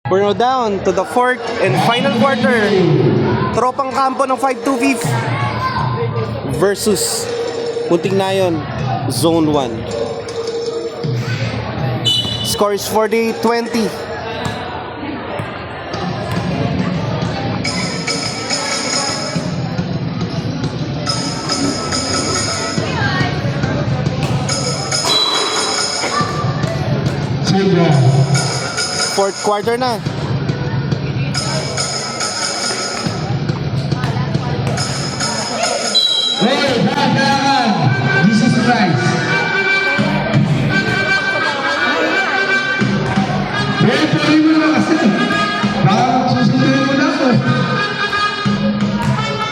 We're now down to the fourth and final quarter. Tropang kampo ng 525 versus Munting Nayon, Zone 1. Score is 48-20. Fourth quarter na. Hey, kailangan! Jesus Christ! Hey, tuloy mo naman kasi. Baka susunduin mo na ako.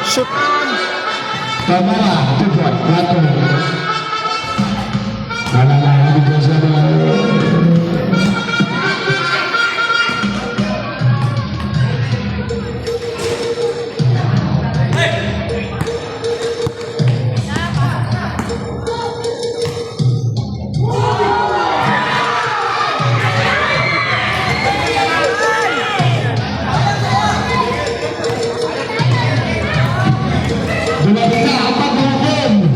Shoot. Tama na, 2 point, 4. Wala na, hindi ko sa mga... Dumating na ang pag-hukom!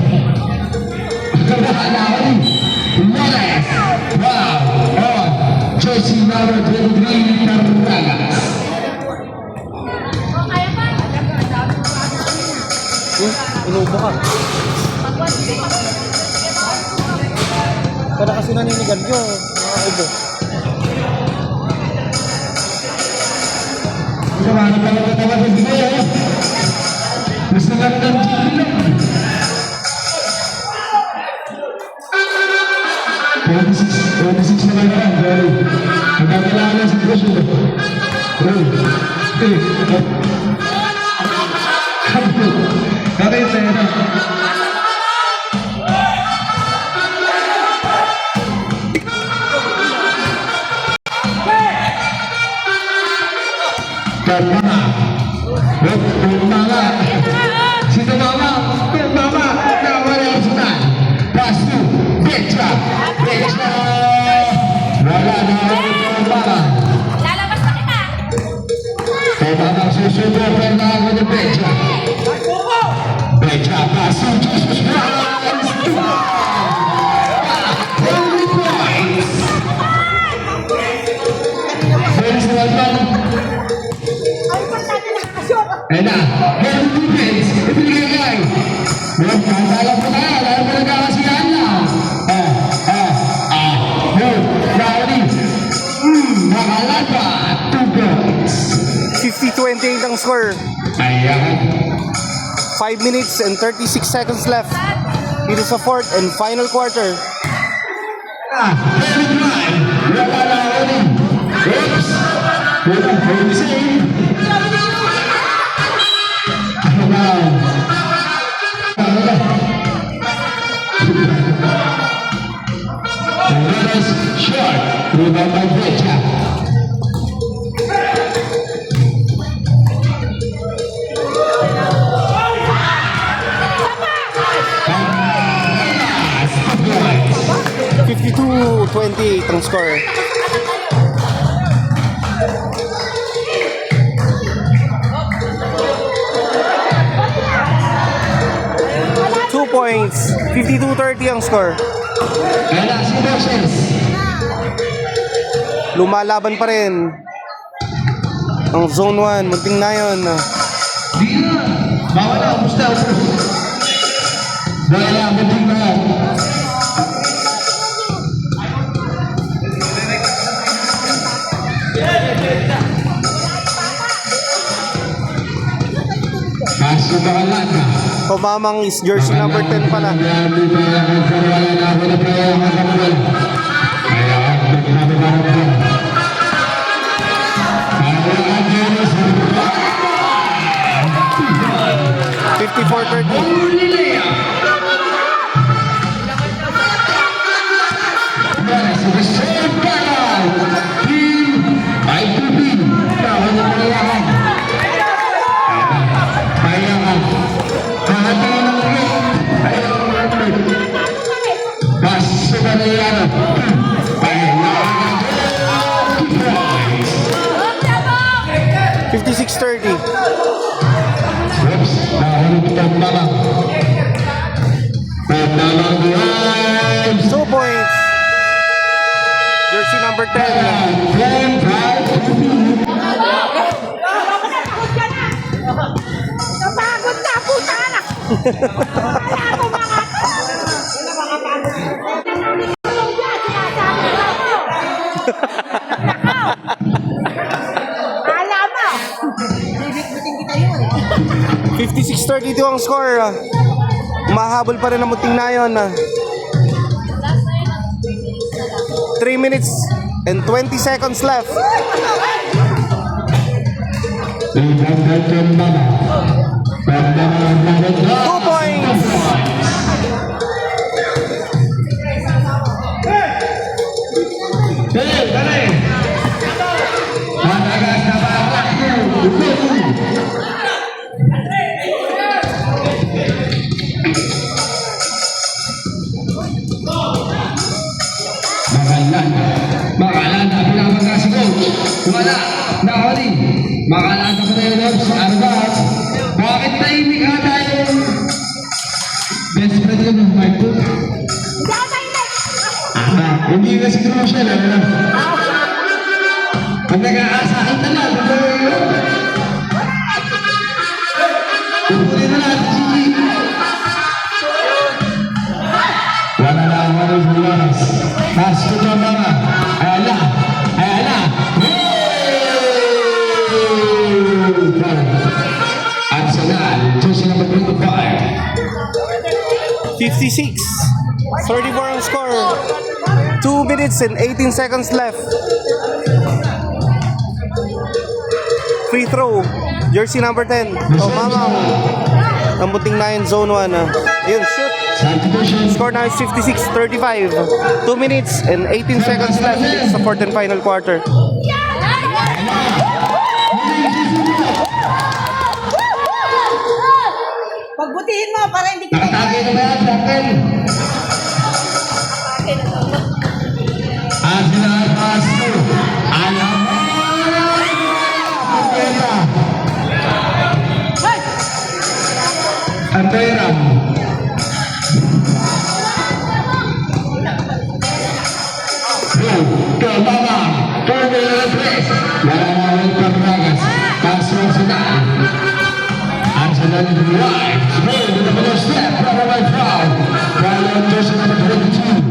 Nakalawin! Flores! Wow! On! Jersey number 23, Tarragas! Inubo ka. Kada kasi naninigan nyo, mga ibo. Kumano talaga talaga dito eh! Gusto nga ng GP lang! 26 na lang yan, Jerry. Nagkakailangan ng sitwasyon. Kakita yan. Tumama. Tumama. Si Tumama. Tumama. Nawala ang sunan. Pass to Betra. Betra. Wala na ang Tumama. Lalabas na kita. Tumama susubo. Fernando de Betra. Betra. Pass to Jesus Christ. Holy Christ. Feliz Navidad. Ayan na, meron defense, ibigay kay. Alam mo na, alam mo na kakasiyahan lang. Rowdy. Nakalaba, 2 points. 50-28 ang score. Ayan. 5 minutes and 36 seconds left. Dito sa fourth and final quarter. Very dry. Wala na ulit. Oops. Walang home save. Short, rebound by Betra. Ah, 52-28 ang score. Points, 52-30 ang score. Kaya si Moses. Lumalaban pa rin ang Zone 1, Munting Nayon. Di na. Bawal na, gusto. Wala, Munting Nayon. Paso ba ka lang ka? Kumamang is jersey number 10 pala. 54-30. 56-30. Oops, nahulog Pagmamang. Pagmamang behind. 2 points. Jersey number 10. Napagod na, puta na! Wala ko mga alam mo! 56-32 ang score. Mahabol pa rin ang muting na yun. 3 minutes and 20 seconds left. Two points. Makalan, pinapagkas si coach. Wala, nakawali. Makalan ka pa tayo, Robs. Arbat. Bakit tahimik ka tayo? Best friend ka mo, Marco. Hindi ka si Crucial, ano? Pag nag-aasahan na lang, pupunin na natin si Gigi. Wala na ang mga bulas. Pasto na mga. Ayala. Ayala. Arsenal. Jersey number 25. 56-34 ang score. 2 minutes and 18 seconds left. Free throw. Jersey number 10. Tomamang. Kambuting 9, zone 1. Ayun, shoot. Score now is 56-35. 2 minutes and 18 seconds left. It's the fourth and final quarter. Pagbutihin mo para hindi kita Nakatagay na ba yan? Dakil. Arsenal Pasto. Alam mo. Pagkita. Anteram. Kebaba. Kebaba. Lawan Pernagas. Pasto Arsenal. Arsenal drive. Smith with the middle step. Brother right foul. Brother Jersey number 22.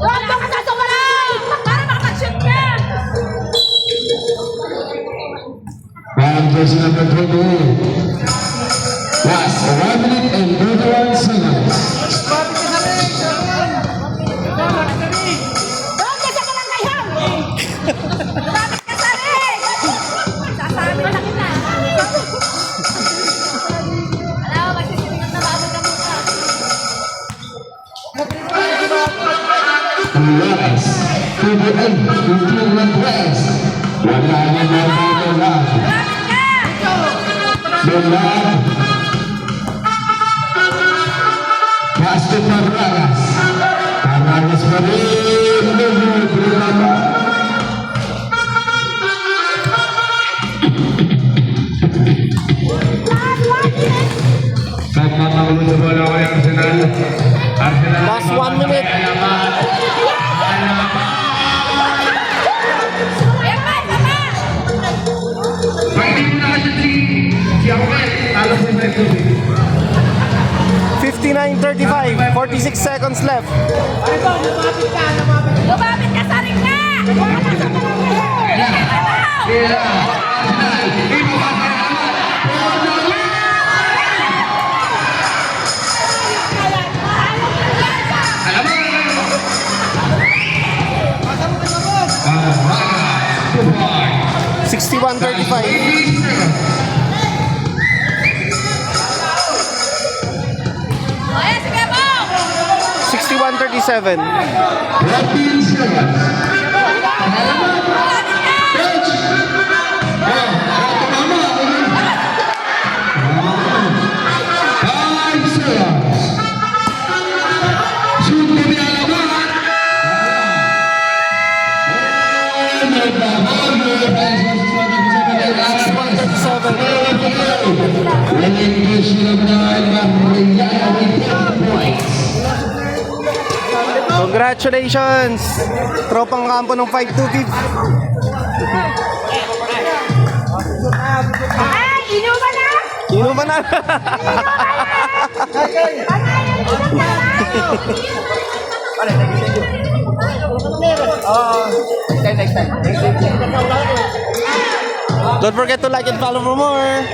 Huwag ka sasumalay! Para makapag-shoot ka! Round jersey number 28. Last 1 minute and 31 seconds. Doon ka sa kalangkayan! Lumapit ka sa rin! Sasabi na kita! Alam mo, magsisiringat na bago ka muna. Lawrence, 28, 15 left west. Wala na mga lang. Dolan. Pasto Parragas. Parragas pa rin. Lumabas. Nagmamagulo sa bola ko yung Arsenal. Arsenal. Last 1 minute. Pag hindi mo nakasya si Akwel, talo sa ito. 59-35. 46 seconds left. Lumapit ka sa ring na! Wala ka sa kalangkayan! Arsenal. Ibo pa sa alam mo. Ayan, sige mo! 61-37. 14 seconds. Coach! Oh, tama. 5 seconds. Shoot mo niya naman. And relinquish naman ang Mariana with 10 points. Congratulations! Tropang kampo ng 5-2-5. Ay, inuman na! Inuman na. Don't forget to like and follow for more.